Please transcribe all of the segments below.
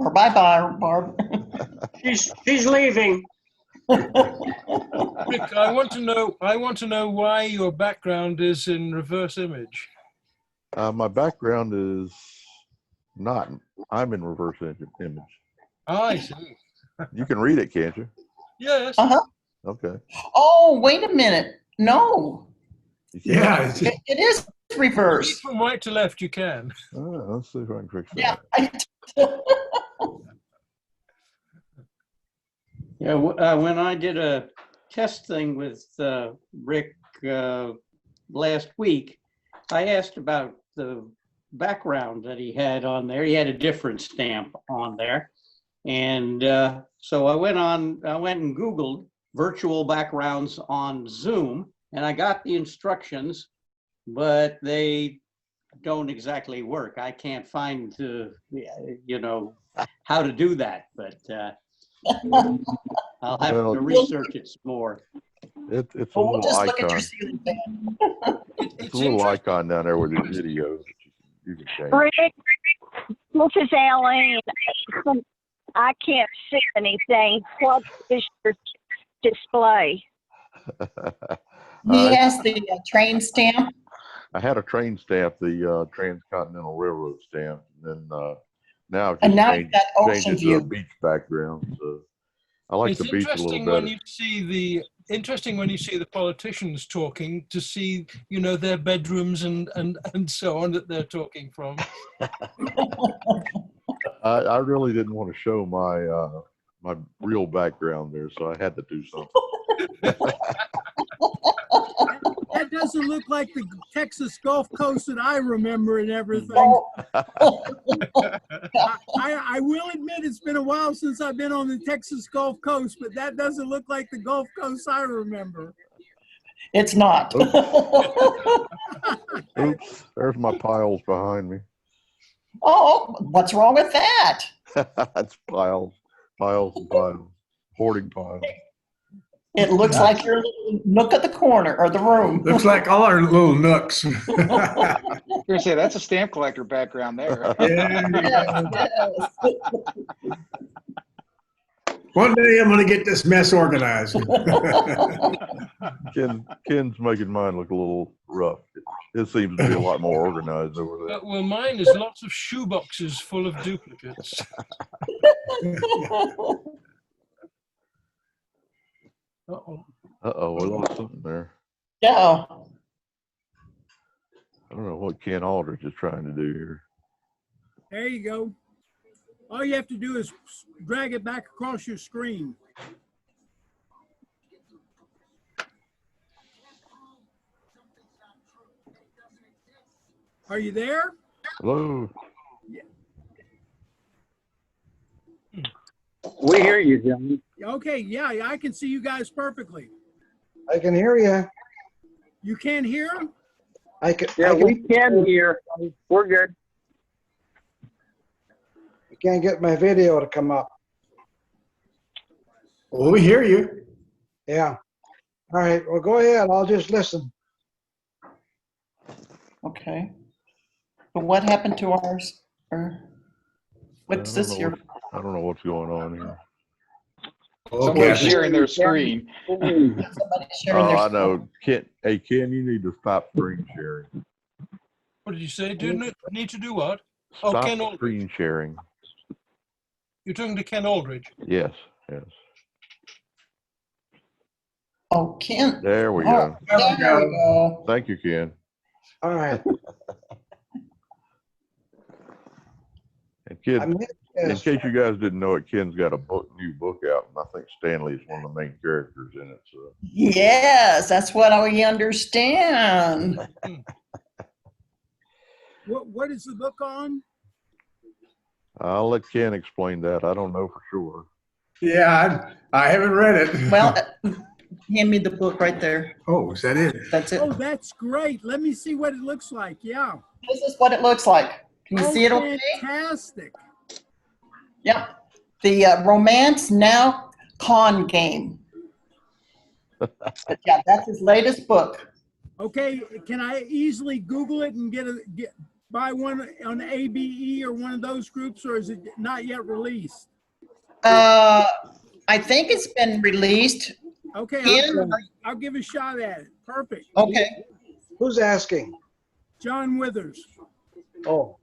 Or bye-bye, Barb. She's leaving. Rick, I want to know why your background is in reverse image. My background is not. I'm in reverse image. Oh, I see. You can read it, can't you? Yes. Uh-huh. Okay. Oh, wait a minute. No, You can? Yeah. it is reverse. Read from right to left, you can. Oh, let's see if I can fix Yeah. that. Yeah, when I did a test thing with Rick last week, I asked about the background that he had on there. He had a different stamp on there. And so I went and Googled virtual backgrounds on Zoom, and I got the instructions, but they don't exactly work. I can't find, how to do that, but I'll have to research it some more. It's a Well, we'll little just look at icon. your ceiling fan. It's a little icon down there with the videos that you can change. Rick, this is Elaine. I can't see anything. What is your display? He has the train stamp. I had a train stamp, the Transcontinental Railroad stamp, and then now I've And just now you've got ocean changed it to a view. beach background. So I like It's the beach a little interesting better. when you see the politicians talking, to see their bedrooms and so on that they're talking from. I really didn't want to show my real background there, so I had to do something. That doesn't look like the Texas Gulf Coast that I remember and everything. Oh, I will admit it's been a while since I've been on the Texas Gulf Coast, but that doesn't look like the Gulf Coast I remember. it's not. Oops, there's my piles behind me. Oh, what's wrong with that? That's piles and piles, hoarding piles. It looks like your little nook at the corner or the room. Looks like all our little nooks. I was gonna say that's a stamp collector background there. Yeah. Yes. One day I'm going to get this mess organized. Ken's making mine look a little rough. It seems to be a lot more organized over there. Well, mine is lots of shoe boxes full of duplicates. Uh-oh. Uh-oh, we lost something there. Yeah. I don't know what Ken Aldrich is trying to do here. There you go. All you have to do is drag it back across your screen. Are you there? Hello? We hear you, John. Okay, yeah, I can see you guys perfectly. I can hear you. You can't hear? I can. Yeah, we can hear. We're good. I can't get my video to come up. Well, we hear you. Yeah. All right. Well, go ahead. I'll just listen. Okay. But what happened to ours? What's this here? I don't know what's going on here. Someone's sharing their screen. Somebody's sharing their I know. Ken, hey, Ken, you need to stop screen sharing. What did you say? Need to do what? Stop Ken Aldrich. screen sharing. You're talking to Ken Aldrich. Yes, yes. Oh, Ken. There we Oh, go. there we go. Thank you, Ken. All right. And Ken, I'm in case you guys didn't know it, Ken's got a new book out, and I think Stanley is one of the main characters in it. So Yes, that's what we understand. What is the book on? I'll let Ken explain that. I don't know for sure. Yeah, I haven't read it. Well, hand me the book right there. Oh, is that it? That's it. Oh, that's great. Let me see what it looks like. Yeah. This is what it looks like. Can you see it okay? Fantastic. Yep. The Romance Now Con Game. But yeah, that's his latest book. Okay, can I easily Google it and by one on ABE or one of those groups, or is it not yet released? I think it's been released. Okay, Ken? I'll give a shot at it. Perfect. Okay. Who's asking? John Withers. Oh,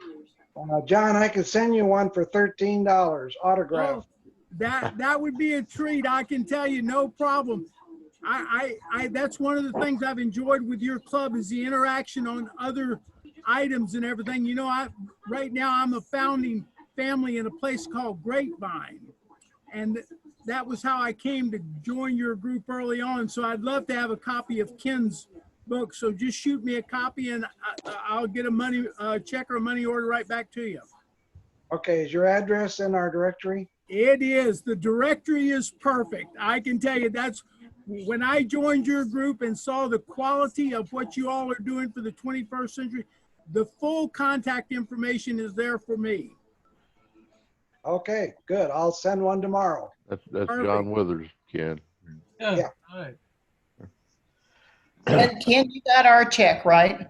John, I could send you one for $13, autograph. Oh, that would be a treat. I can tell you, no problem. I that's one of the things I've enjoyed with your club is the interaction on other items and everything. You know, right now I'm a founding family in a place called Grapevine, and that was how I came to join your group early on. So I'd love to have a copy of Ken's book. So just shoot me a copy, and I'll get a money check or a money order right back to you. Okay, is your address in our directory? It is. The directory is perfect. I can tell you that's when I joined your group and saw the quality of what you all are doing for the 21st century, the full contact information is there for me. Okay, good. I'll send one tomorrow. That's Perfect. John Withers, Ken. Yeah. All right. And Ken, you got our check, right?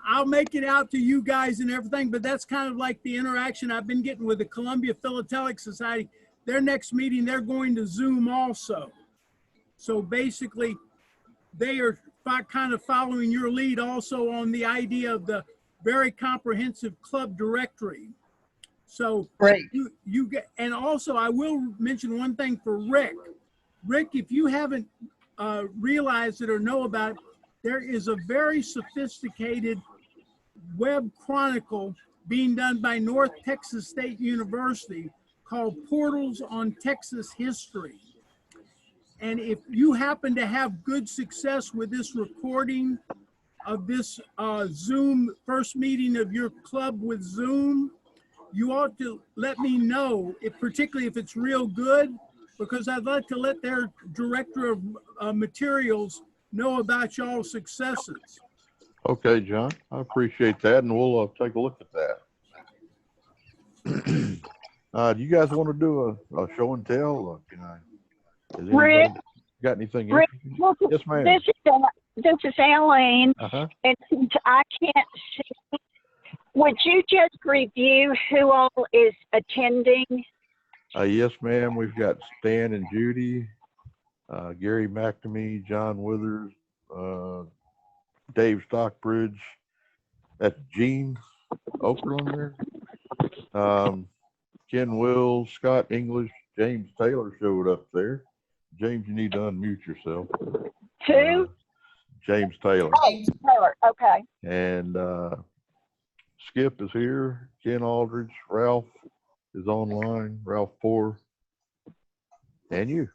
I'll make it out to you guys and everything, but that's kind of like the interaction I've been getting with the Columbia Philatelic Society. Their next meeting, they're going to Zoom also. So basically, they are kind of following your lead also on the idea of the very comprehensive club directory. So Great. you get, and also I will mention one thing for Rick. Rick, if you haven't realized it or know about it, there is a very sophisticated web chronicle being done by North Texas State University called Portals on Texas History. And if you happen to have good success with this recording of this Zoom first meeting of your club with Zoom, you ought to let me know, particularly if it's real good, because I'd like to let their director of materials know about y'all's successes. Okay, John, I appreciate that, and we'll take a look at that. Do you guys want to do a show and tell? Has Rick, anybody got anything Rick, interesting? Yes, ma'am. this is Eileen, Uh-huh. and since I can't see, would you just review who all is attending? Yes, ma'am. We've got Stan and Judy, Gary McNamee, John Withers, Dave Stockbridge. That's Gene Okerlund there. Ken Wills, Scott English, James Taylor showed up there. James, you need to unmute yourself. Who? James Taylor. Oh, Taylor. Okay. And Skip is here. Ken Aldridge. Ralph is online. Ralph Poor. And you.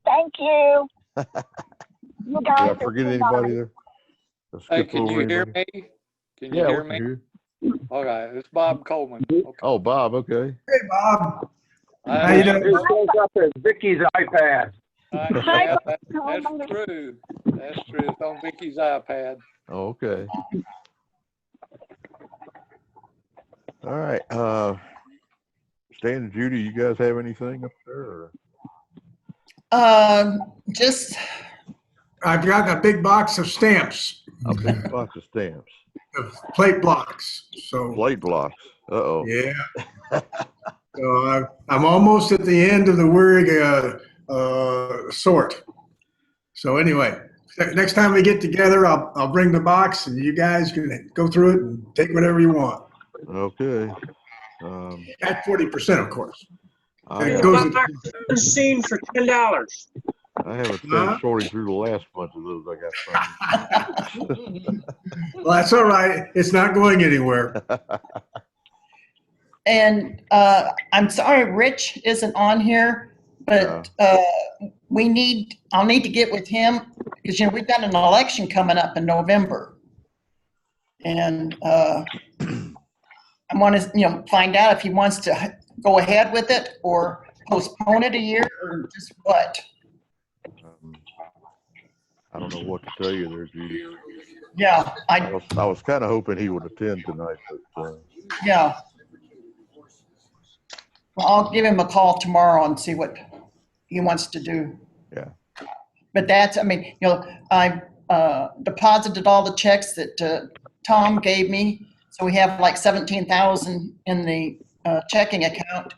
Thank you. You guys Did I are forget so anybody nice. there? Let's Hey, skip can over you hear anybody. me? Can you Yeah, hear we me? can hear. Okay, it's Bob Coleman. Okay. Oh, Bob. Okay. Hey, Bob. I How you have- doing? up as Vicky's iPad. yeah, that's true. That's true. It's on Vicky's iPad. Oh, okay. All right. Stan and Judy, you guys have anything up there? Or? Just, I've got a big box of stamps, A big box of stamps. of plate blocks. So, Plate blocks. Uh-oh. yeah. So I'm almost at the end of the word sort. So anyway, next time we get together, I'll bring the box and you guys can go through it and take whatever you want. Okay. At 40%, of course. I, It goes Scene for $10. I haven't finished sorting through the last bunch of those I got from Well, that's all right. It's not going anywhere. and I'm sorry Rich isn't on here, but I'll need to get with him because, we've got an election coming up in November. And I want to, find out if he wants to go ahead with it or postpone it a year or just what. I don't know what to tell you there, Judy. Yeah, I was kind of hoping he would attend tonight, but yeah. Well, I'll give him a call tomorrow and see what he wants to do. Yeah. But that's, I deposited all the checks that Tom gave me. So we have like 17,000 in the checking account.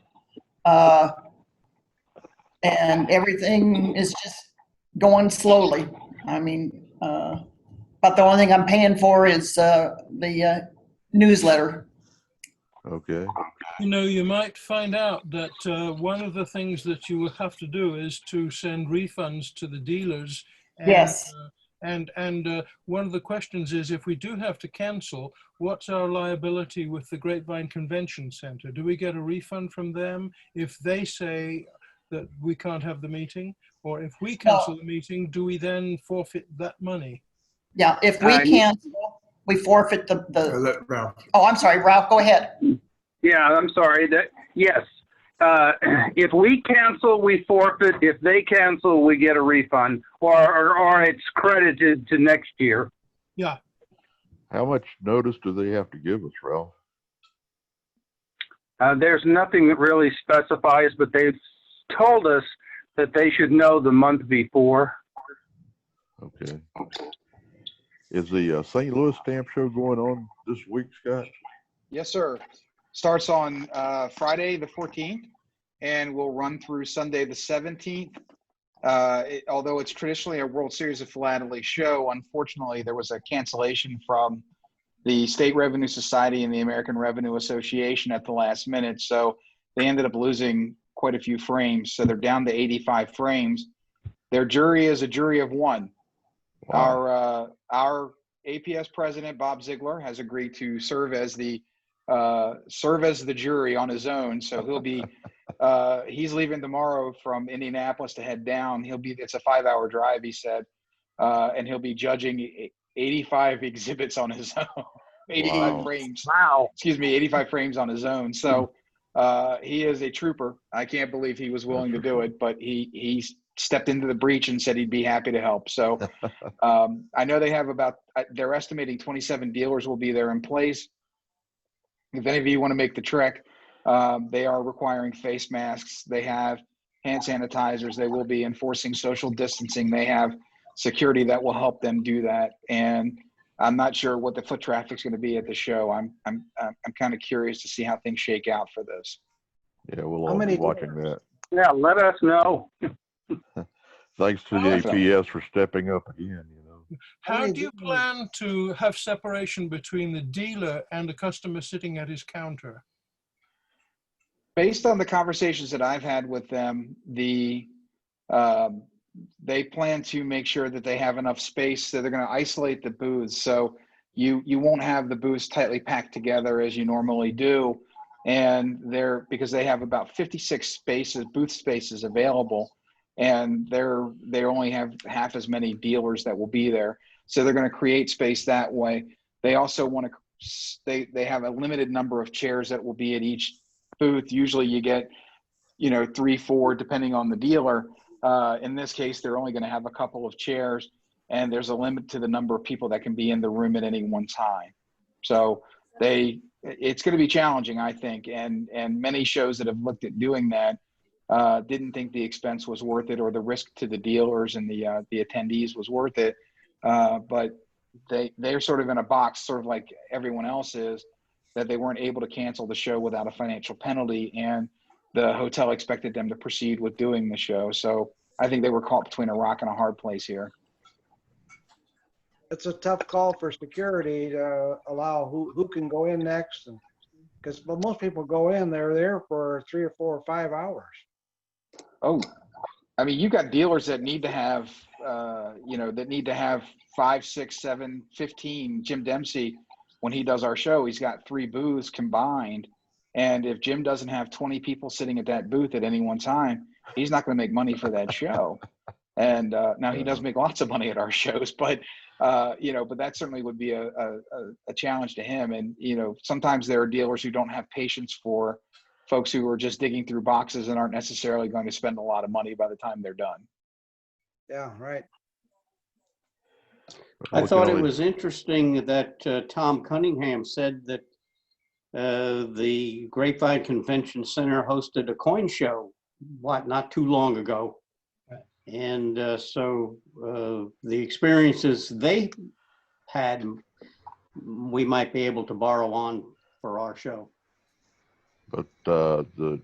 And everything is just going slowly. I mean, but the only thing I'm paying for is the newsletter. Okay. You know, you might find out that one of the things that you will have to do is to send refunds to the dealers. And, Yes. And one of the questions is, if we do have to cancel, what's our liability with the Grapevine Convention Center? Do we get a refund from them if they say that we can't have the meeting? Or if we cancel the meeting, do we then forfeit that money? Yeah, if we cancel, we forfeit the Ralph. Oh, I'm sorry, Ralph, go ahead. Yeah, I'm sorry. Yes. If we cancel, we forfeit. If they cancel, we get a refund, or it's credited to next year. Yeah. How much notice do they have to give us, Ralph? There's nothing that really specifies, but they've told us that they should know the month before. Okay. Is the St. Louis Stamp Show going on this week, Scott? Yes, sir. Starts on Friday the 14th and will run through Sunday the 17th. Although it's traditionally a World Series of Philately show, unfortunately there was a cancellation from the State Revenue Society and the American Revenue Association at the last minute. So they ended up losing quite a few frames. So they're down to 85 frames. Their jury is a jury of one. Wow. Our APS president, Bob Ziegler, has agreed to serve as the jury on his own. So he'll be, he's leaving tomorrow from Indianapolis to head down. It's a 5-hour drive, he said, and he'll be judging 85 exhibits on his own. 85 frames. Wow. Excuse me, 85 frames on his own. So he is a trooper. I can't believe he was willing to do it, but he stepped into the breach and said he'd be happy to help. So I know they have they're estimating 27 dealers will be there in place. If any of you want to make the trek, they are requiring face masks. They have hand sanitizers. They will be enforcing social distancing. They have security that will help them do that. And I'm not sure what the foot traffic is going to be at the show. I'm kind of curious to see how things shake out for this. Yeah, we'll all be watching that. Yeah, let us know. Thanks to the APS for stepping up again. How do you plan to have separation between the dealer and the customer sitting at his counter? Based on the conversations that I've had with them, they plan to make sure that they have enough space, so they're going to isolate the booths. So you won't have the booths tightly packed together as you normally do. And because they have about 56 booth spaces available, and they only have half as many dealers that will be there. So they're going to create space that way. They also want to, they have a limited number of chairs that will be at each booth. Usually you get, 3, 4, depending on the dealer. In this case, they're only going to have a couple of chairs, and there's a limit to the number of people that can be in the room at any one time. So it's going to be challenging, I think. And many shows that have looked at doing that didn't think the expense was worth it, or the risk to the dealers and the attendees was worth it. But they're sort of in a box, sort of like everyone else is, that they weren't able to cancel the show without a financial penalty, and the hotel expected them to proceed with doing the show. So I think they were caught between a rock and a hard place here. It's a tough call for security to allow who can go in next, and because most people go in, they're there for 3 or 4 or 5 hours. Oh, I mean, you've got dealers that need to have, that need to have 5, 6, 7, 15. Jim Dempsey, when he does our show, he's got 3 booths combined. And if Jim doesn't have 20 people sitting at that booth at any one time, he's not going to make money for that show. And now he does make lots of money at our shows, but that certainly would be a challenge to him. And, sometimes there are dealers who don't have patience for folks who are just digging through boxes and aren't necessarily going to spend a lot of money by the time they're done. Yeah, right. I thought it was interesting that Tom Cunningham said that the Grapevine Convention Center hosted a coin show, not too long ago. And so the experiences they had we might be able to borrow on for our show. But the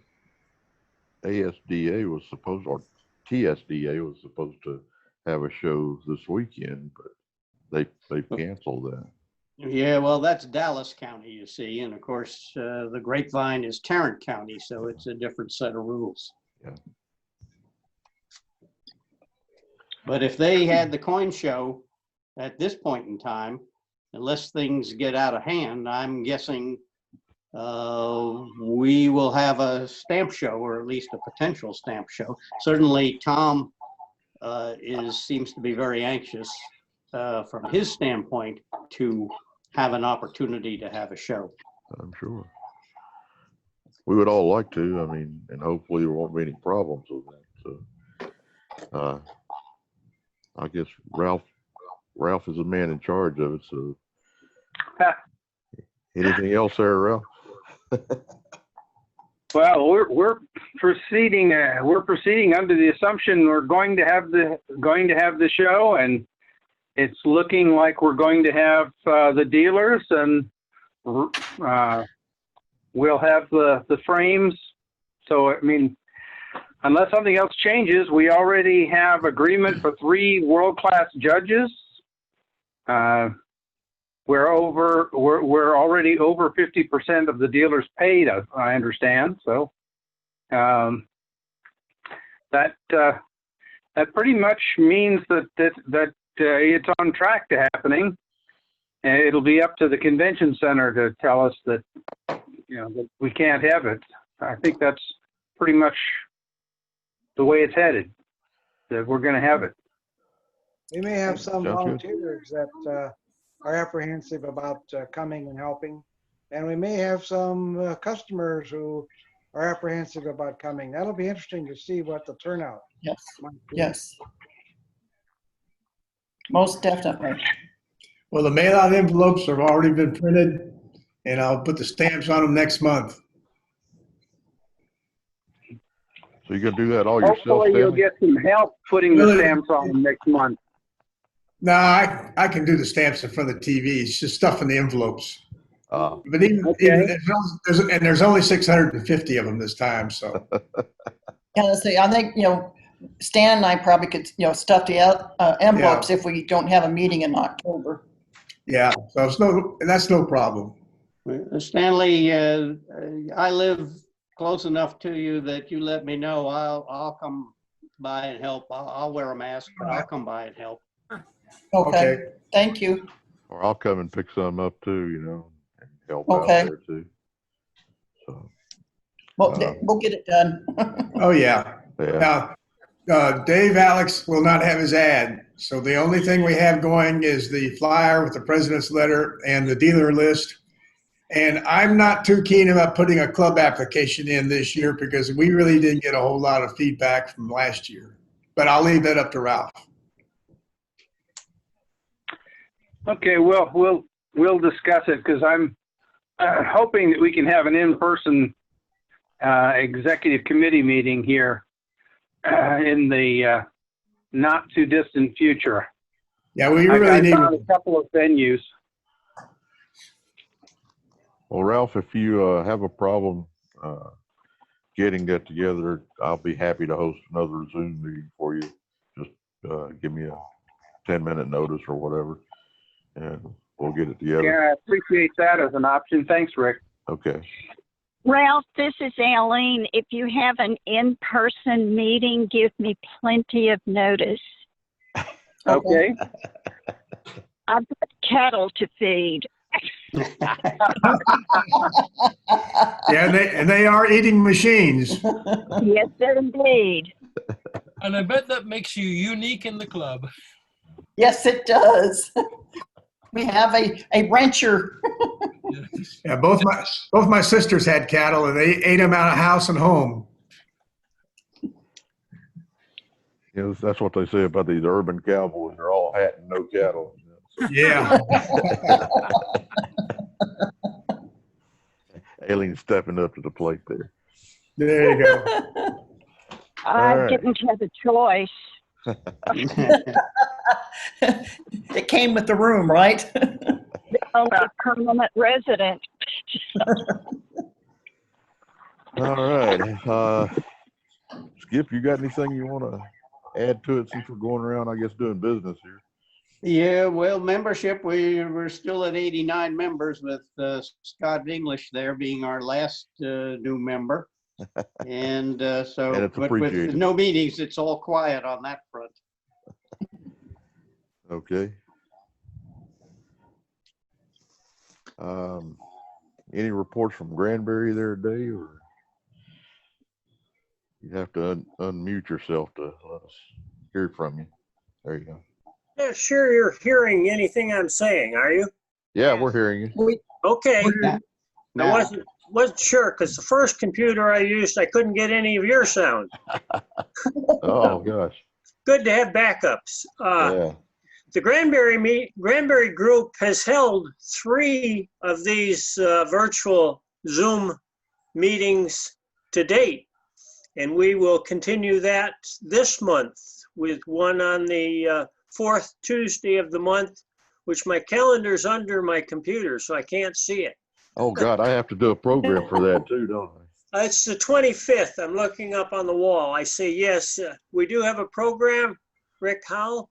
ASDA was supposed, or TSDA was supposed to have a show this weekend, but they've canceled that. Yeah, well, that's Dallas County, you see, and of course, the Grapevine is Tarrant County, so it's a different set of rules. Yeah. But if they had the coin show at this point in time, unless things get out of hand, I'm guessing we will have a stamp show, or at least a potential stamp show. Certainly, Tom seems to be very anxious from his standpoint to have an opportunity to have a show. I'm sure. We would all like to. I mean, and hopefully there won't be any problems with that. So, I guess Ralph is the man in charge of it. So, anything else there, Ralph? Well, we're proceeding. We're proceeding under the assumption we're going to have the show, and it's looking like we're going to have the dealers, and we'll have the frames. So, I mean, unless something else changes, we already have agreement for 3 world-class judges. We're already over 50% of the dealers paid, I understand. So that pretty much means that it's on track to happening. And it'll be up to the convention center to tell us that, that we can't have it. I think that's pretty much the way it's headed, that we're going to have it. We may have some Sounds good. volunteers that are apprehensive about coming and helping. And we may have some customers who are apprehensive about coming. That'll be interesting to see what the turnout Yes, might be. yes. Most definitely. Well, the mail-out envelopes have already been printed, and I'll put the stamps on them next month. So you're gonna do that all yourself, Hopefully you'll Stanley? get some help putting the stamps on them next month. No, I can do the stamps in front of the TV. It's just stuff in the envelopes. But even there's only 650 of them this time. So Yeah, let's see, I think, Stan and I probably could, stuff the envelopes if we don't have a meeting in October. yeah, so that's no problem. Stanley, I live close enough to you that you let me know. I'll come by and help. I'll wear a mask, but I'll come by and help. Okay, thank you. Or I'll come and pick some up too, and help Okay. out there too. So, Well, we'll get it done. Oh, yeah. yeah. Now, Dave Alex will not have his ad. So the only thing we have going is the flyer with the president's letter and the dealer list. And I'm not too keen about putting a club application in this year because we really didn't get a whole lot of feedback from last year. But I'll leave that up to Ralph. Okay, well, we'll discuss it because I'm hoping that we can have an in-person executive committee meeting here in the not too distant future. Yeah, we really need found a couple of venues. Well, Ralph, if you have a problem getting that together, I'll be happy to host another Zoom meeting for you. Just give me a 10-minute notice or whatever, and we'll get it together. Yeah, I appreciate that as an option. Thanks, Rick. Okay. Ralph, this is Aileen. If you have an in-person meeting, give me plenty of notice. Okay. I've got cattle to feed. Yeah, and they are eating machines. Yes, indeed. And I bet that makes you unique in the club. Yes, it does. We have a rancher. Yeah, both my sisters had cattle, and they ate them out of house and home. That's what they say about these urban cowboys. They're all hat and no cattle. Yeah. Alien stepping up to the plate there. There you go. I right. didn't have a choice. It came with the room, right? only permanent resident. All right. Skip, you got anything you want to add to it since we're going around, I guess, doing business here? Yeah, well, membership, we're still at 89 members with Scott English there being our last new member. And so, And it's but with appreciated. no meetings, it's all quiet on that front. Okay. Any reports from Granbury there today, or you have to unmute yourself to let us hear from you? There you go. Not sure you're hearing anything I'm saying, are you? Yeah, we're hearing you. Okay. I Now, wasn't sure because the first computer I used, I couldn't get any of your sound. Oh gosh. Good to have backups. Yeah. The Granbury group has held 3 of these virtual Zoom meetings to date, and we will continue that this month with one on the 4th Tuesday of the month, which my calendar's under my computer, so I can't see it. Oh God, I have to do a program for that too, don't I? It's the 25th. I'm looking up on the wall. I say, yes, we do have a program, Rick Howell.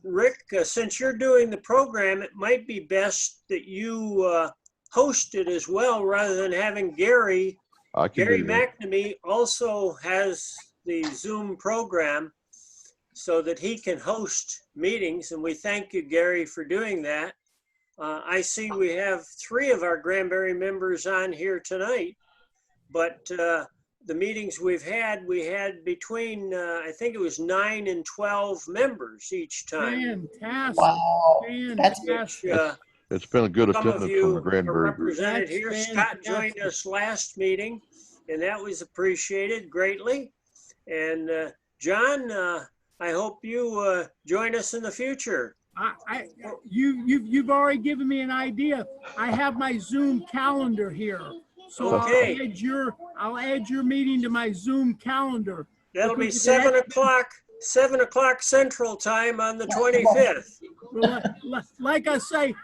Rick, since you're doing the program, it might be best that you host it as well rather than having Gary. I can Gary do that. McNamee also has the Zoom program so that he can host meetings, and we thank you, Gary, for doing that. I see we have 3 of our Granbury members on here tonight, but the meetings we had between, I think it was 9 and 12 members each time. Fantastic. Wow. Fantastic. It's been a good Some of attendance from you the are Granbury group. represented That's here. Scott joined fantastic. us last meeting, and that was appreciated greatly. And John, I hope you join us in the future. You've already given me an idea. I have my Zoom calendar here. So Okay. I'll add your meeting to my Zoom calendar. That'll be Because 7 o'clock Central Time on the 25th. Well, like I say,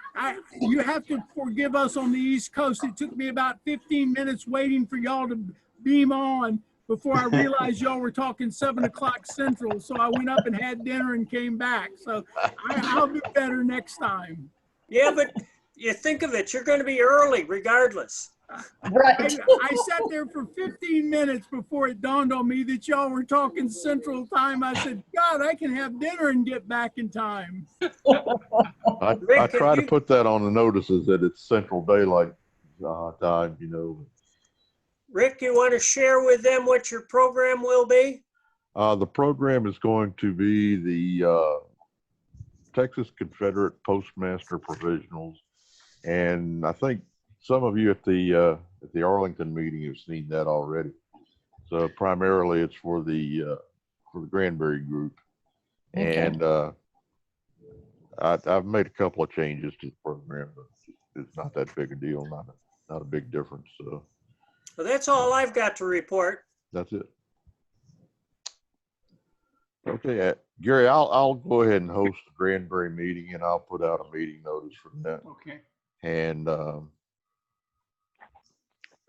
you have to forgive us on the East Coast. It took me about 15 minutes waiting for y'all to beam on before I realized y'all were talking 7 o'clock Central. So I went up and had dinner and came back. So I'll do better next time. Yeah, but you think of it, you're going to be early regardless. Right. I sat there for 15 minutes before it dawned on me that y'all were talking Central Time. I said, God, I can have dinner and get back in time. I try to put that on the notices that it's Central Daylight time, you know. Rick, you want to share with them what your program will be? The program is going to be the Texas Confederate Postmaster Provisionals, and I think some of you at the Arlington meeting have seen that already. So primarily, it's for the Granbury group, Okay. and I've made a couple of changes to the program, but it's not that big a deal, not a big difference. So. Well, that's all I've got to report. That's it. Okay, Gary, I'll go ahead and host the Granbury meeting, and I'll put out a meeting notice for that. okay. And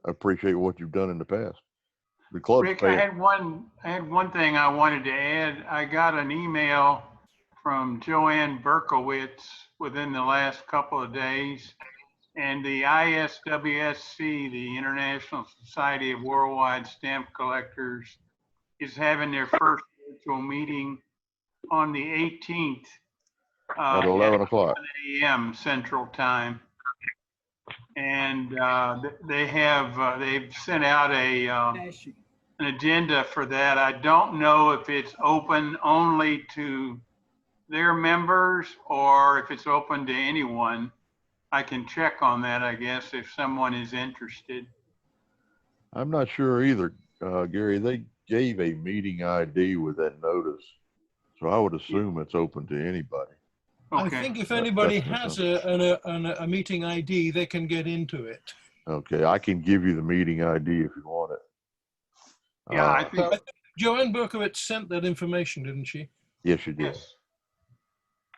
I appreciate what you've done in the past. The club's Rick, I had one thing I wanted to add. I got an email from Joanne Berkowitz within the last couple of days, and the ISWSC, the International Society of Worldwide Stamp Collectors, is having their first virtual meeting on the 18th at 11 o'clock a.m. Central Time. And they've sent out an agenda for that. I don't know if it's open only to their members or if it's open to anyone. I can check on that, I guess, if someone is interested. I'm not sure either, Gary. They gave a meeting ID with that notice, so I would assume it's open to anybody. Okay. I think if anybody has a meeting ID, they can get into it. Okay, I can give you the meeting ID if you want it. Yeah, I think Joanne Berkowitz sent that information, didn't she? Yes, she did. Yes.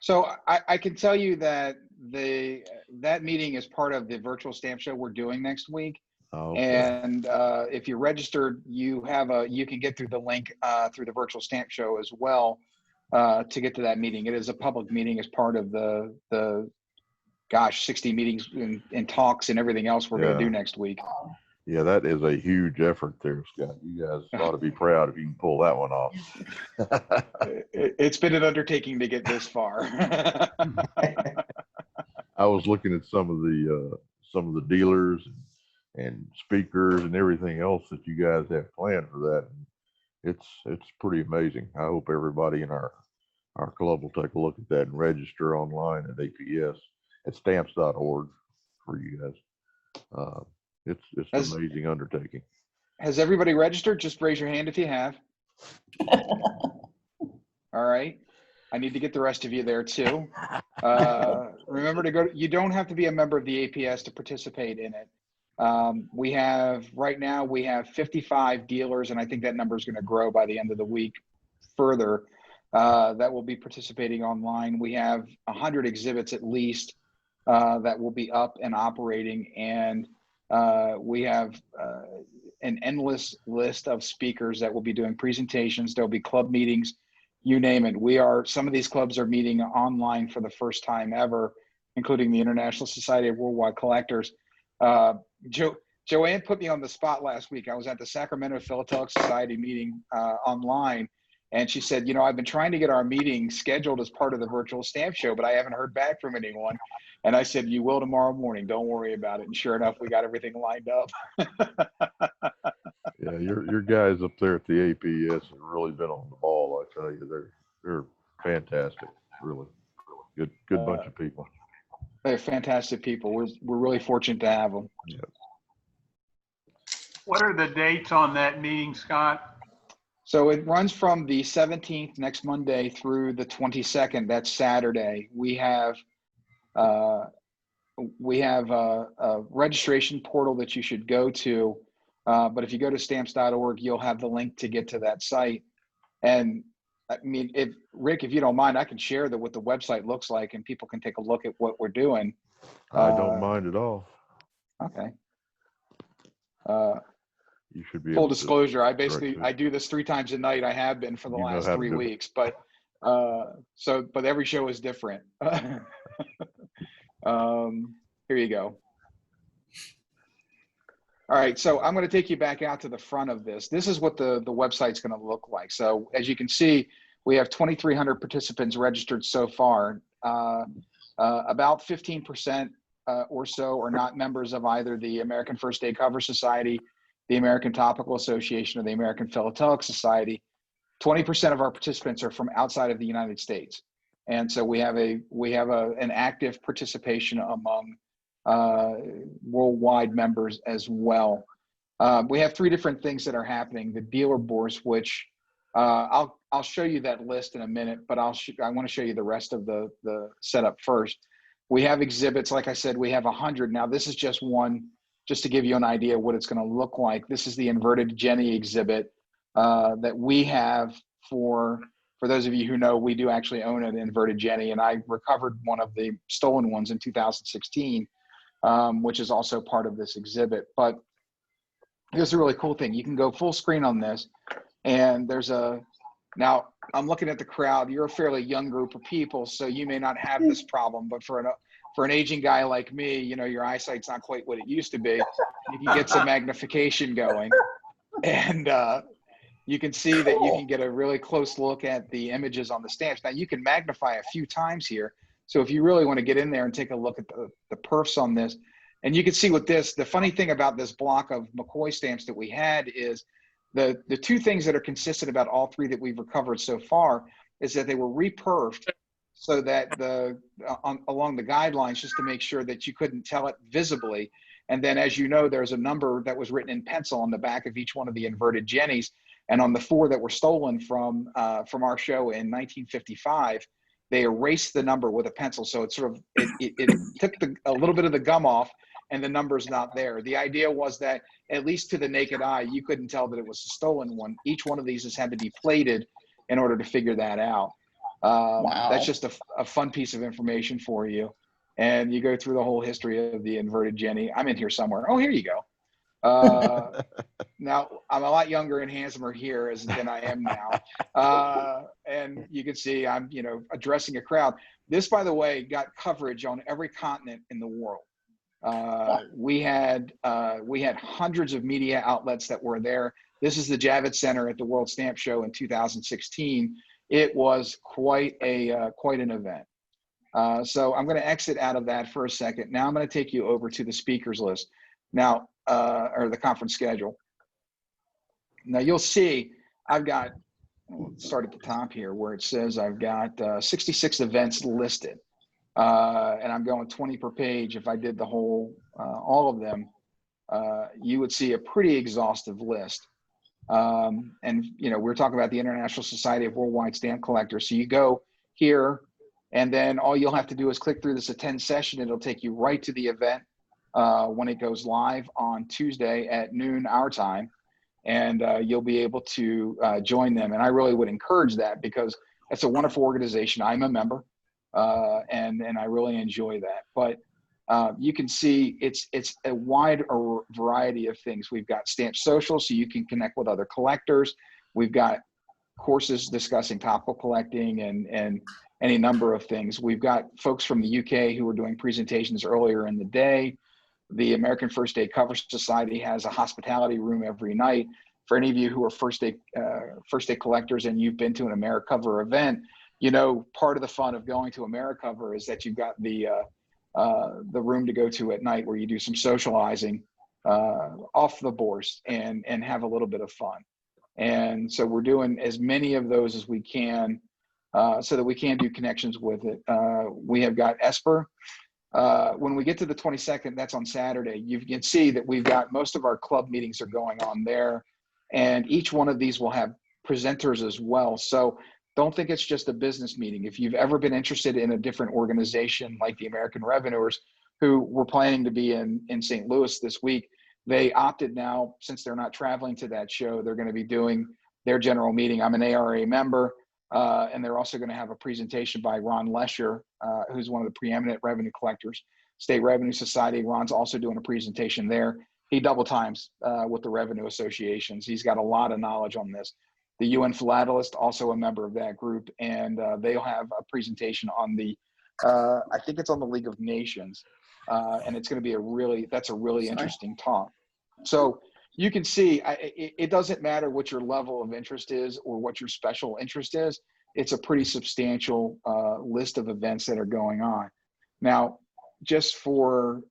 So I can tell you that that meeting is part of the virtual stamp show we're doing next week. Okay. And if you're registered, you can get through the link through the virtual stamp show as well to get to that meeting. It is a public meeting as part of the 60 meetings and talks and everything else we're going to do next week. Yeah, that is a huge effort there, Scott. You guys ought to be proud if you can pull that one off. It's been an undertaking to get this far. I was looking at some of the dealers and speakers and everything else that you guys have planned for that. It's pretty amazing. I hope everybody in our club will take a look at that and register online at APS at stamps.org for you guys. It's an amazing undertaking. Has everybody registered? Just raise your hand if you have. All right. I need to get the rest of you there too. Remember to go. You don't have to be a member of the APS to participate in it. Right now we have 55 dealers, and I think that number is going to grow by the end of the week further, that will be participating online. We have 100 exhibits at least that will be up and operating, and we have an endless list of speakers that will be doing presentations. There'll be club meetings, you name it. Some of these clubs are meeting online for the first time ever, including the International Society of Worldwide Collectors. Joanne put me on the spot last week. I was at the Sacramento Philatelic Society meeting online, and she said, I've been trying to get our meeting scheduled as part of the virtual stamp show, but I haven't heard back from anyone. And I said, you will tomorrow morning. Don't worry about it. And sure enough, we got everything lined up. Yeah, your guys up there at the APS have really been on the ball. I tell you, they're fantastic. Really good bunch of people. They're fantastic people. We're really fortunate to have them. Yeah. What are the dates on that meeting, Scott? So it runs from the 17th, next Monday, through the 22nd. That's Saturday. We have a registration portal that you should go to. But if you go to stamps.org, you'll have the link to get to that site. And I mean, Rick, if you don't mind, I can share what the website looks like, and people can take a look at what we're doing. I don't mind at all. Okay. You should be full disclosure. I do this 3 times a night. I have been for the last 3 weeks, but every show is different. Here you go. All right, so I'm going to take you back out to the front of this. This is what the website's going to look like. So as you can see, we have 2,300 participants registered so far. About 15% or so are not members of either the American First Day Cover Society, the American Topical Association, or the American Philatelic Society. 20% of our participants are from outside of the United States. And so we have an active participation among worldwide members as well. We have 3 different things that are happening. The dealer bourse, which I'll show you that list in a minute, but I want to show you the rest of the setup first. We have exhibits, like I said, we have 100. Now this is just one, just to give you an idea of what it's going to look like. This is the inverted Jenny exhibit that we have for those of you who know, we do actually own an inverted Jenny, and I recovered one of the stolen ones in 2016. Which is also part of this exhibit. But here's a really cool thing. You can go full screen on this, and now I'm looking at the crowd. You're a fairly young group of people, so you may not have this problem, but for an aging guy like me, your eyesight's not quite what it used to be. You can get some magnification going, and you can see that you can get a really close look at the images on the stamps. Now you can magnify a few times here. So if you really want to get in there and take a look at the perfs on this, and you can see with this, the funny thing about this block of McCoy stamps that we had is the 2 things that are consistent about all 3 that we've recovered so far is that they were reperfed so that along the guidelines, just to make sure that you couldn't tell it visibly. And then, as you know, there's a number that was written in pencil on the back of each one of the inverted Jennies. And on the 4 that were stolen from our show in 1955, they erased the number with a pencil. So it sort of, it took a little bit of the gum off, and the number's not there. The idea was that, at least to the naked eye, you couldn't tell that it was a stolen one. Each one of these has had to be plated in order to figure that out. Wow. That's just a fun piece of information for you. And you go through the whole history of the inverted Jenny. I'm in here somewhere. Oh, here you go. Now I'm a lot younger and handsomer here than I am now. And you can see I'm, addressing a crowd. This, by the way, got coverage on every continent in the world. We had hundreds of media outlets that were there. This is the Javits Center at the World Stamp Show in 2016. It was quite an event. So I'm going to exit out of that for a second. Now I'm going to take you over to the speakers list. Now, or the conference schedule. Now you'll see I've got, let's start at the top here where it says I've got 66 events listed. And I'm going 20 per page. If I did the whole, all of them, you would see a pretty exhaustive list. And, we're talking about the International Society of Worldwide Stamp Collectors. So you go here, and then all you'll have to do is click through this attend session. It'll take you right to the event when it goes live on Tuesday at noon our time. And you'll be able to join them. And I really would encourage that because it's a wonderful organization. I'm a member. And I really enjoy that. But you can see it's a wide variety of things. We've got Stamp Social, so you can connect with other collectors. We've got courses discussing topical collecting and any number of things. We've got folks from the UK who are doing presentations earlier in the day. The American First Day Cover Society has a hospitality room every night. For any of you who are first day collectors and you've been to an AmeriCover event, part of the fun of going to AmeriCover is that you've got the room to go to at night where you do some socializing off the boards and have a little bit of fun. And so we're doing as many of those as we can so that we can do connections with it. We have got Esper. When we get to the 22nd, that's on Saturday, you can see that we've got most of our club meetings are going on there. And each one of these will have presenters as well. So don't think it's just a business meeting. If you've ever been interested in a different organization like the American Revenuers, who were planning to be in St. Louis this week, they opted now, since they're not traveling to that show, they're going to be doing their general meeting. I'm an ARA member, and they're also going to have a presentation by Ron Lesher, who's one of the preeminent revenue collectors, State Revenue Society. Ron's also doing a presentation there. He double times with the revenue associations. He's got a lot of knowledge on this. The UN Philatelist, also a member of that group, and they'll have a presentation on the, I think it's on the League of Nations, and it's going to be that's a really interesting talk. So you can see, it doesn't matter what your level of interest is or what your special interest is. It's a pretty substantial list of events that are going on. Now, just for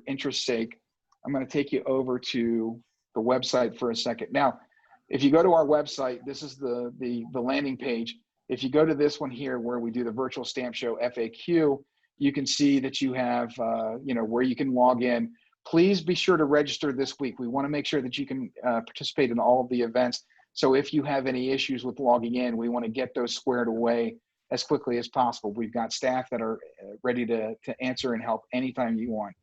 interest's sake, I'm going to take you over to the website for a second. Now, if you go to our website, this is the landing page. If you go to this one here where we do the virtual stamp show FAQ, you can see that you have, where you can log in. Please be sure to register this week. We want to make sure that you can participate in all of the events. So if you have any issues with logging in, we want to get those squared away as quickly as possible. We've got staff that are ready to answer and help anytime you want.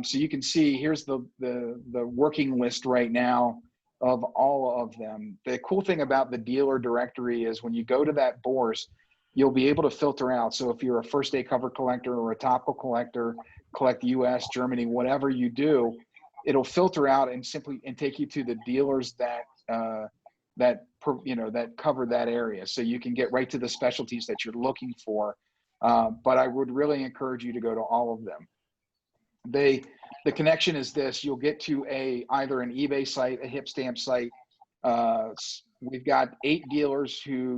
So you can see here's the working list right now of all of them. The cool thing about the dealer directory is when you go to that BORS, you'll be able to filter out. So if you're a first day cover collector or a topical collector, collect US, Germany, whatever you do, it'll filter out and take you to the dealers that cover that area. So you can get right to the specialties that you're looking for. But I would really encourage you to go to all of them. The connection is this: you'll get to either an eBay site, a hip stamp site. We've got 8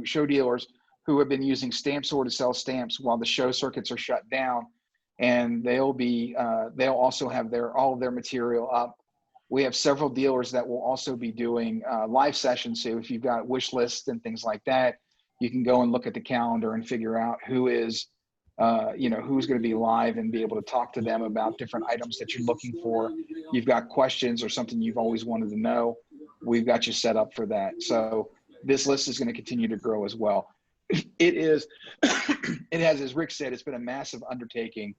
show dealers who have been using StampSword to sell stamps while the show circuits are shut down, and they'll also have all of their material up. We have several dealers that will also be doing live sessions. So if you've got wish lists and things like that, you can go and look at the calendar and figure out who's going to be live and be able to talk to them about different items that you're looking for. You've got questions or something you've always wanted to know. We've got you set up for that. So this list is going to continue to grow as well. It has, as Rick said, it's been a massive undertaking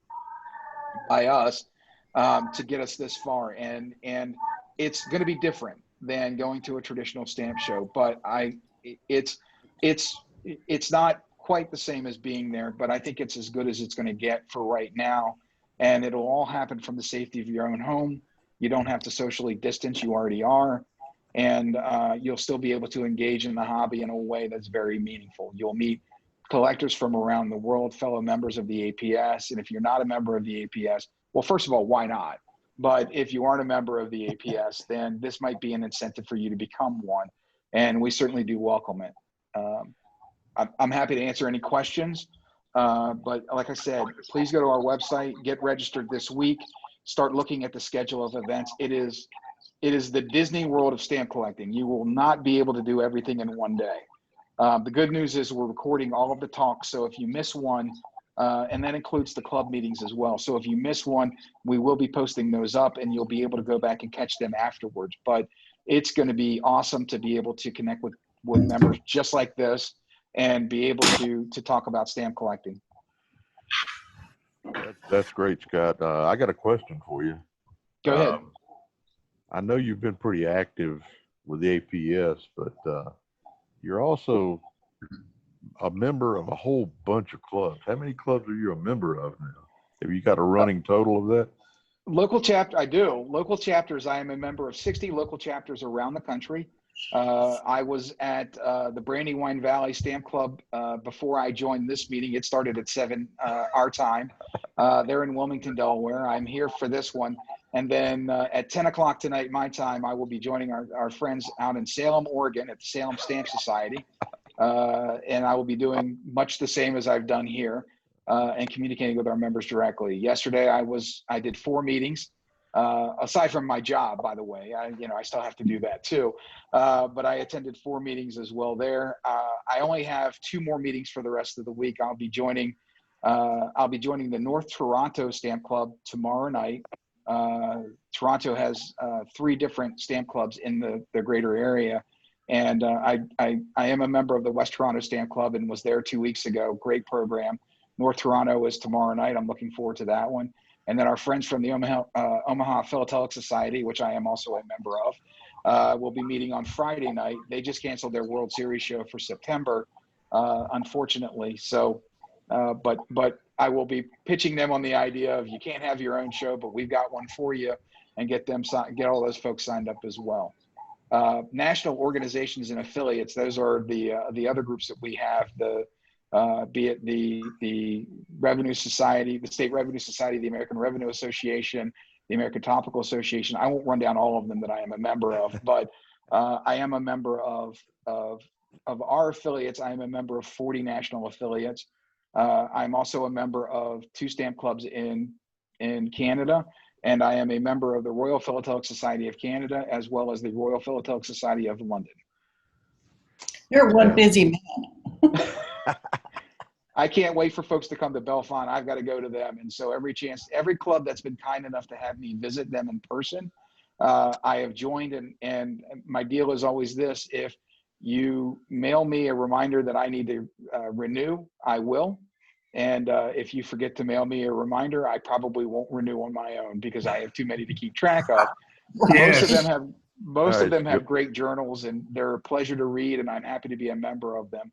by us to get us this far. And it's going to be different than going to a traditional stamp show, but it's not quite the same as being there, but I think it's as good as it's going to get for right now. And it'll all happen from the safety of your own home. You don't have to socially distance, you already are. And you'll still be able to engage in the hobby in a way that's very meaningful. You'll meet collectors from around the world, fellow members of the APS. And if you're not a member of the APS, well, first of all, why not? But if you aren't a member of the APS, then this might be an incentive for you to become one. And we certainly do welcome it. I'm happy to answer any questions. But like I said, please go to our website, get registered this week, start looking at the schedule of events. It is the Disney World of stamp collecting. You will not be able to do everything in one day. The good news is we're recording all of the talks. So if you miss one, and that includes the club meetings as well. So if you miss one, we will be posting those up and you'll be able to go back and catch them afterwards. But it's going to be awesome to be able to connect with members just like this and be able to talk about stamp collecting. That's great, Scott. I got a question for you. Go ahead. I know you've been pretty active with the APS, but you're also a member of a whole bunch of clubs. How many clubs are you a member of now? Have you got a running total of that? Local chapter, I do. Local chapters, I am a member of 60 local chapters around the country. I was at the Brandywine Valley Stamp Club before I joined this meeting. It started at 7 our time. They're in Wilmington, Delaware. I'm here for this one. And then at 10 o'clock tonight, my time, I will be joining our friends out in Salem, Oregon at the Salem Stamp Society. And I will be doing much the same as I've done here and communicating with our members directly. Yesterday, I did 4 meetings. Aside from my job, by the way, I still have to do that too. But I attended 4 meetings as well there. I only have 2 more meetings for the rest of the week. I'll be joining the North Toronto Stamp Club tomorrow night. Toronto has 3 different stamp clubs in the greater area. And I am a member of the West Toronto Stamp Club and was there 2 weeks ago. Great program. North Toronto is tomorrow night. I'm looking forward to that one. And then our friends from the Omaha Philatelic Society, which I am also a member of, will be meeting on Friday night. They just canceled their World Series show for September, unfortunately. So, but I will be pitching them on the idea of you can't have your own show, but we've got one for you, and get all those folks signed up as well. National organizations and affiliates; those are the other groups that we have. Be it the Revenue Society, the State Revenue Society, the American Revenue Association, the American Topical Association. I won't run down all of them that I am a member of, but I am a member of our affiliates. I am a member of 40 national affiliates. I'm also a member of 2 stamp clubs in Canada, and I am a member of the Royal Philatelic Society of Canada as well as the Royal Philatelic Society of London. You're one busy man. I can't wait for folks to come to Bellefonte. I've got to go to them. And so every club that's been kind enough to have me visit them in person, I have joined. And my deal is always this: if you mail me a reminder that I need to renew, I will. And if you forget to mail me a reminder, I probably won't renew on my own because I have too many to keep track of. Yes. Most of them have great journals, and they're a pleasure to read, and I'm happy to be a member of them.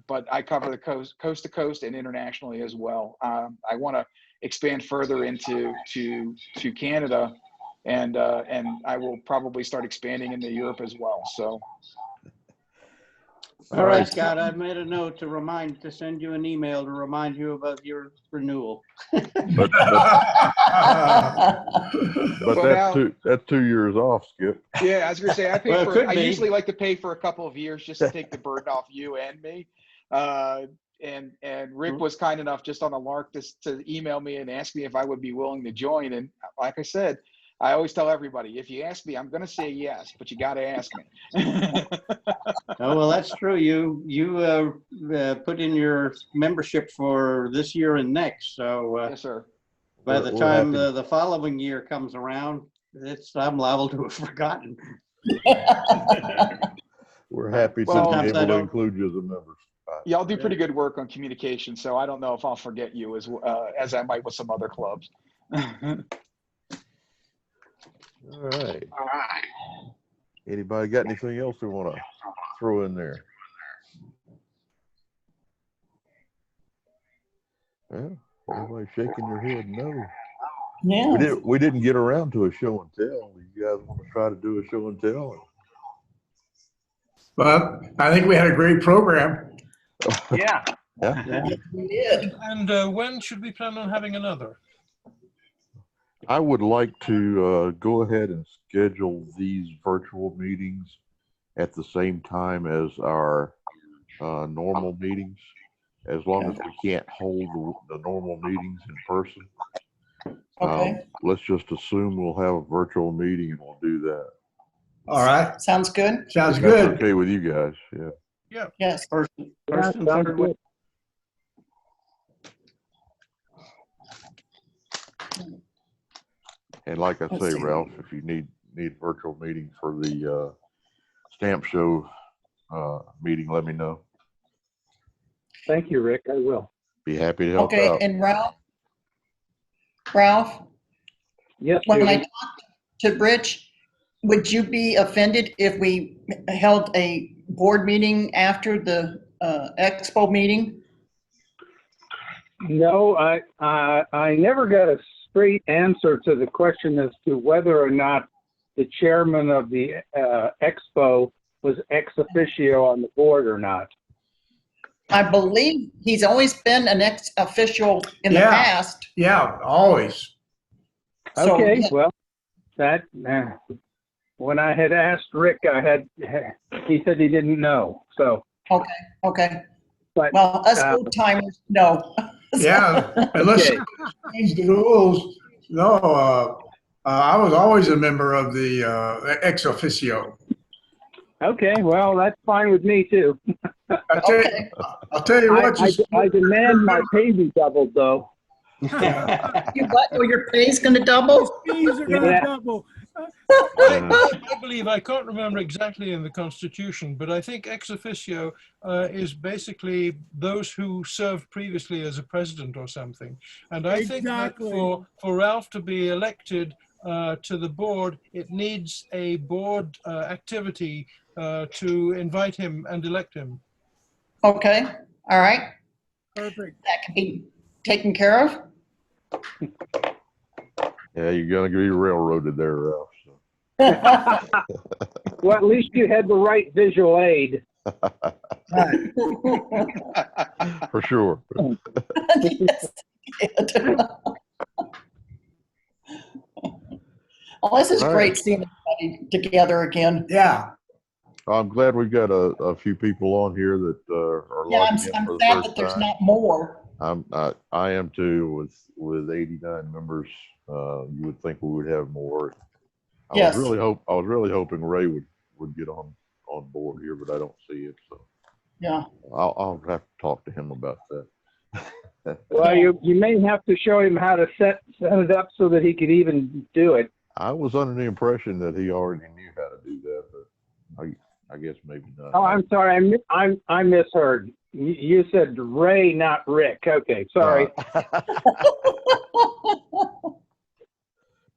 But I cover the coast to coast and internationally as well. I want to expand further into Canada, and I will probably start expanding into Europe as well. So. All right, Scott, I've made a note to send you an email to remind you about your renewal. But that's 2 years off, Skip. Yeah, I was gonna say I usually like to pay for a couple of years just to take the burden off you and me. And Rick was kind enough just on a lark to email me and ask me if I would be willing to join. And like I said, I always tell everybody, if you ask me, I'm going to say yes, but you got to ask me. Oh, well, that's true. You put in your membership for this year and next. So yes, sir. By the time the following year comes around, I'm liable to have forgotten. We're happy to be able to include you as a member. Y'all do pretty good work on communication, so I don't know if I'll forget you as I might with some other clubs. All right. Anybody got anything else they want to throw in there? Everybody's shaking their head no. Yeah. We didn't get around to a show and tell. You guys want to try to do a show and tell? But I think we had a great program. Yeah. Yeah. We did. And when should we plan on having another? I would like to go ahead and schedule these virtual meetings at the same time as our normal meetings, as long as we can't hold the normal meetings in person. Okay. Let's just assume we'll have a virtual meeting and we'll do that. All right. Sounds good. Sounds If that's good. okay with you guys, yeah. Yeah. Yes. First Yeah, and sounds third good. week. And like I Let's say, see. Ralph, if you need virtual meetings for the stamp show meeting, let me know. Thank you, Rick. I will. Be happy to help Okay, out. and Ralph, Yes, when I Judy. talked to Rich, would you be offended if we held a board meeting after the expo meeting? No, I never got a straight answer to the question as to whether or not the chairman of the expo was ex officio on the board or not. I believe he's always been an ex official in the Yeah. past. Yeah, always. So, Okay, yeah. well, that when I had asked Rick, he said he didn't know. So, Okay. but Well, us old timers, no. Yeah, unless Okay. you change the rules. No, I was always a member of the ex officio. Okay, well, that's fine with me too. Okay. I'll tell you what. I demand my pay be doubled though. You what? Oh, your pay's gonna double? Fees are gonna Yeah. double. I believe, I can't remember exactly in the Constitution, but I think ex officio is basically those who served previously as a president or something. And I think that Exactly. for Ralph to be elected to the board, it needs a board activity to invite him and elect him. Okay, all right. Perfect. That can be taken care of. Yeah, you're gonna be railroaded there, Ralph. So. Well, at least you had the right visual aid. For sure. Yes, it did. Well, this is All right. great seeing everybody together again. Yeah. I'm glad we've got a few people on here that are Yeah, logging in I'm for the sad first that there's time. not more. I am too. With 89 members, you would think we would have more. Yes. I was really hoping Ray would get on board here, but I don't see it. So Yeah. I'll have to talk to him about that. Well, you may have to show him how to set it up so that he could even do it. I was under the impression that he already knew how to do that, but I guess maybe not. Oh, I'm sorry. I misheard. You said Ray, not Rick. Okay, sorry.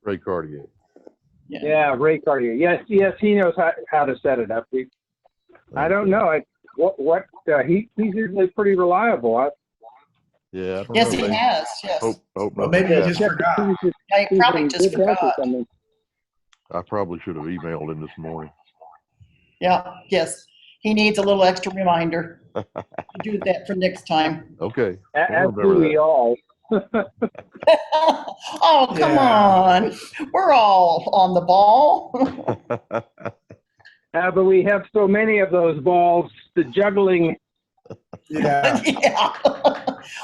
Ray Cartier. Yeah, Ray Cartier. Yes, he knows how to set it up. I don't know. He's usually pretty reliable. Yeah. I don't Yes, know. he has. Yes. Hope Well, maybe nothing he just happened. forgot. I probably just forgot. I probably should have emailed him this morning. Yeah. Yes. He needs a little extra reminder to do that for next time. Okay. As do we all. Oh, come on. We're all on the ball. But we have so many of those balls, the juggling. Yeah. Yeah.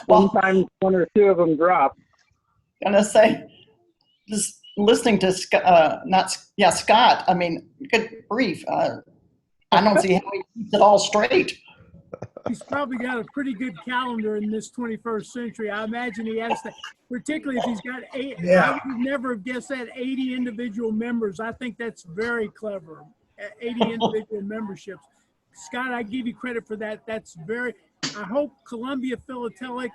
Well, Sometimes one or two of them drop. gonna say, just listening to Scott. I mean, good grief. I don't see how he keeps it all straight. He's probably got a pretty good calendar in this 21st century. I imagine he has to, particularly if he's got 8. Yeah. I would never have guessed that 80 individual members. I think that's very clever. 80 individual memberships. Scott, I give you credit for that. That's very. I hope Columbia Philatelic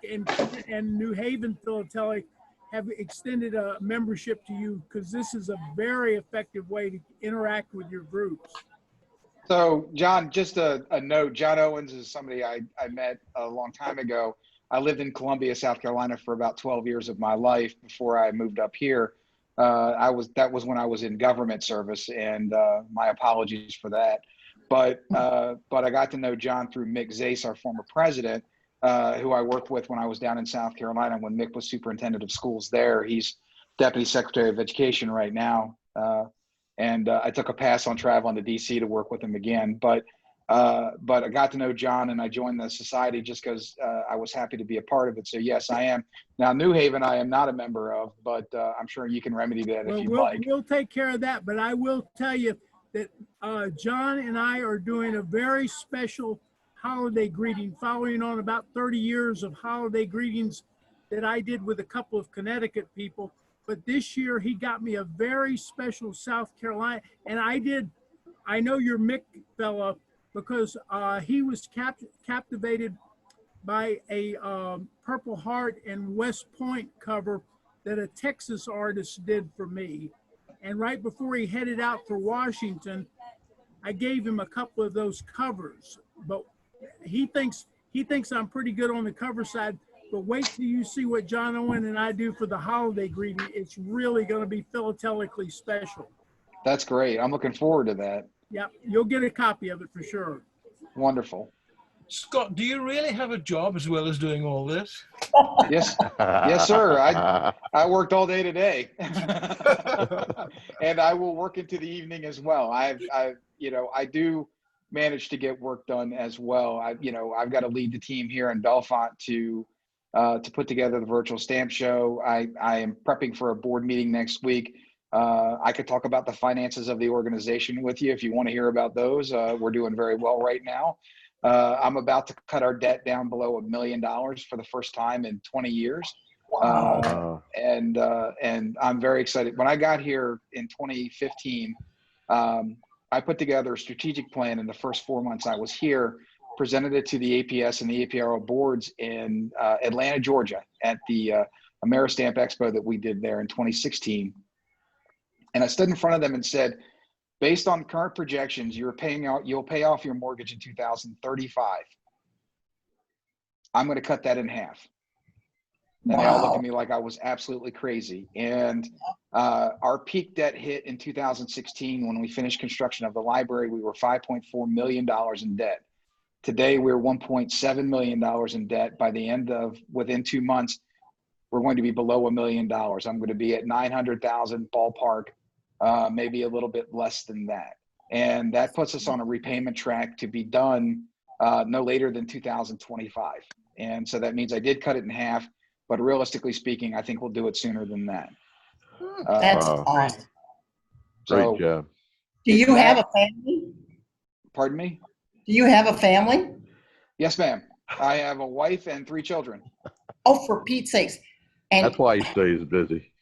and New Haven Philatelic have extended a membership to you, because this is a very effective way to interact with your groups. So, John, just a note. John Owens is somebody I met a long time ago. I lived in Columbia, South Carolina for about 12 years of my life before I moved up here. That was when I was in government service, and my apologies for that. But I got to know John through Mick Zase, our former president, who I worked with when I was down in South Carolina when Mick was superintendent of schools there. He's Deputy Secretary of Education right now. And I took a pass on traveling to DC to work with him again. But I got to know John, and I joined the society just because I was happy to be a part of it. So yes, I am. Now, New Haven, I am not a member of, but I'm sure you can remedy that if you'd like. We'll take care of that, but I will tell you that John and I are doing a very special holiday greeting, following on about 30 years of holiday greetings that I did with a couple of Connecticut people. But this year he got me a very special South Carolina, and I know your Mick fella, because he was captivated by a Purple Heart and West Point cover that a Texas artist did for me. And right before he headed out for Washington, I gave him a couple of those covers. But he thinks I'm pretty good on the cover side. But wait till you see what John Owen and I do for the holiday greeting. It's really going to be philately special. That's great. I'm looking forward to that. Yeah, you'll get a copy of it for sure. Wonderful. Scott, do you really have a job as well as doing all this? Yes, yes, sir. I worked all day today, and I will work into the evening as well. I do manage to get work done as well. I've got to lead the team here in Bellefonte to put together the virtual stamp show. I am prepping for a board meeting next week. I could talk about the finances of the organization with you if you want to hear about those. We're doing very well right now. I'm about to cut our debt down below $1 million for the first time in 20 years. And I'm very excited. When I got here in 2015, I put together a strategic plan in the first 4 months I was here, presented it to the APS and the APRO boards in Atlanta, Georgia at the Ameristamp Expo that we did there in 2016. And I stood in front of them and said, based on current projections, you'll pay off your mortgage in 2035. I'm going to cut that in half. And they all looked at me like I was absolutely crazy. And our peak debt hit in 2016 when we finished construction of the library. We were $5.4 million in debt. Today, we're $1.7 million in debt. By the end of, within 2 months, we're going to be below $1 million. I'm going to be at 900,000 ballpark, maybe a little bit less than that. And that puts us on a repayment track to be done no later than 2025. And so that means I did cut it in half, but realistically speaking, I think we'll do it sooner than that. That's awesome. Great job. Do you have a family? Pardon me? Do you have a family? Yes, ma'am. I have a wife and 3 children. Oh, for Pete's sakes. And That's why he stays busy.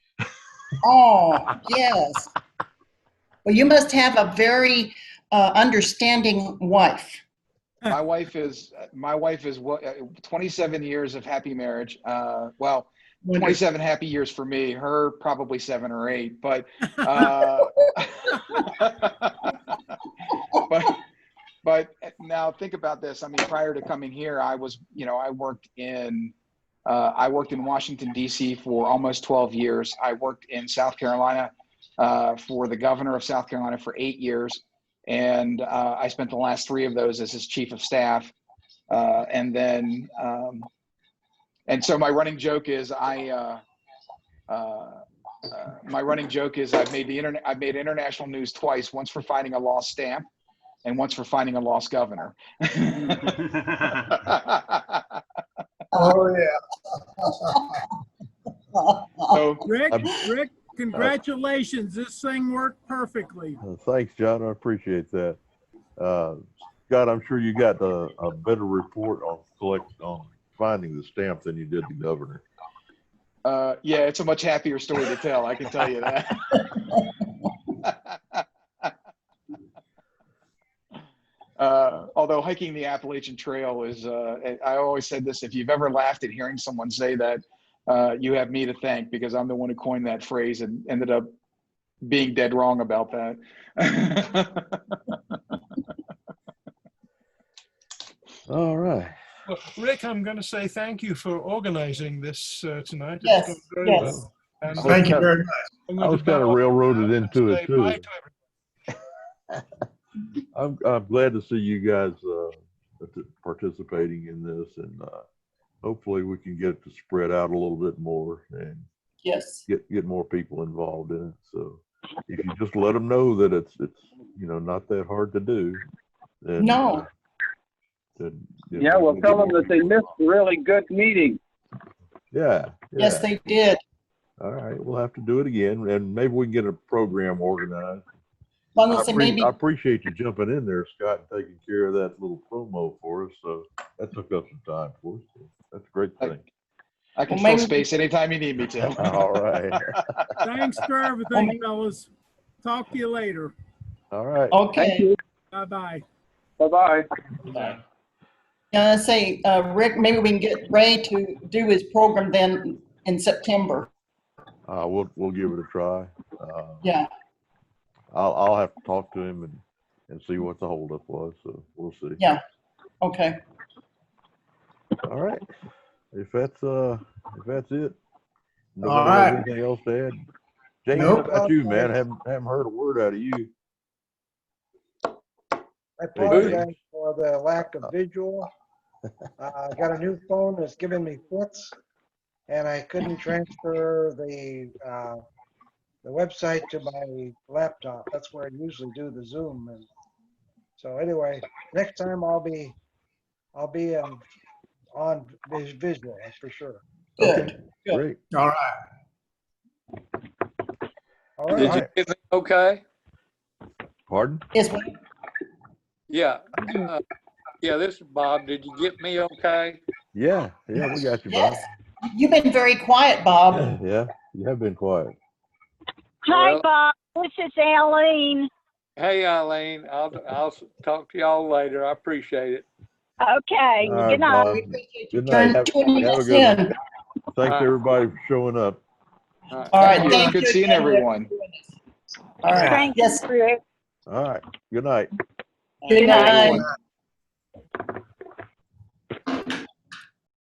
oh, yes. Well, you must have a very understanding wife. My wife is 27 years of happy marriage. Well, 27 happy years for me, her probably 7 or 8, but but now think about this. I mean, prior to coming here, I worked in Washington, D.C. for almost 12 years. I worked in South Carolina for the governor of South Carolina for 8 years. And I spent the last 3 of those as his chief of staff. And so my running joke is I've made international news twice, once for finding a lost stamp and once for finding a lost governor. Oh, yeah. So, Rick, congratulations. This thing worked perfectly. Thanks, John. I appreciate that. Scott, I'm sure you got a better report on finding the stamp than you did the governor. yeah, it's a much happier story to tell. I can tell you that. Although hiking the Appalachian Trail is, I always said this, if you've ever laughed at hearing someone say that, you have me to thank, because I'm the one who coined that phrase and ended up being dead wrong about that. All right. Well, Rick, I'm going to say thank you for organizing this tonight. Yes, It's gone very yes. well. And Thank you very much. I'm I going was to kind of bow railroaded and into it say too. bye to everyone. I'm glad to see you guys participating in this, and hopefully we can get it to spread out a little bit more and Yes. get more people involved in it. So if you just let them know that it's not that hard to do, then No. Yeah, well, tell them that they missed a really good meeting. Yeah. Yes, they did. All right, we'll have to do it again, and maybe we can get a program organized. Long as they maybe, I appreciate you jumping in there, Scott, and taking care of that little promo for us. So that took up some time for us. So that's a great thing. I can Well, fill maybe- space anytime you need me to. All right. Thanks for everything, fellas. Talk to you later. All right. okay. Bye-bye. Bye-bye. Say, Rick, maybe we can get Ray to do his program then in September. We'll give it a try. Yeah. I'll have to talk to him and see what the holdup was. So we'll see. Yeah. Okay. All right. If that's it. Nobody All has right. anything else to add? James, Nope. how about you, man? Haven't heard a word out of you. I apologize for the lack of visual. I got a new phone that's giving me fits, and I couldn't transfer the website to my laptop. That's where I usually do the Zoom. And so anyway, next time I'll be on visual, that's for sure. Good. Good. Great. All right. All Did you right. get me okay? Pardon? Is Yeah. Yeah, this is Bob. Did you get me okay? Yeah, we got you, Bob. yes. You've been very quiet, Bob. Yeah, you have been quiet. Hi, Well- Bob. This is Eileen. Hey, Eileen, I'll talk to y'all later. I appreciate it. Okay. All right, Good night. Bob. Appreciate you Good night. tuning Have a us good one. in. Thanks All right. everybody for showing up. All right. All right. Thank you. Thank Good you seeing again, Rick. everyone. All right. Thank Yes. you, Rick. All right. Good night. Good night.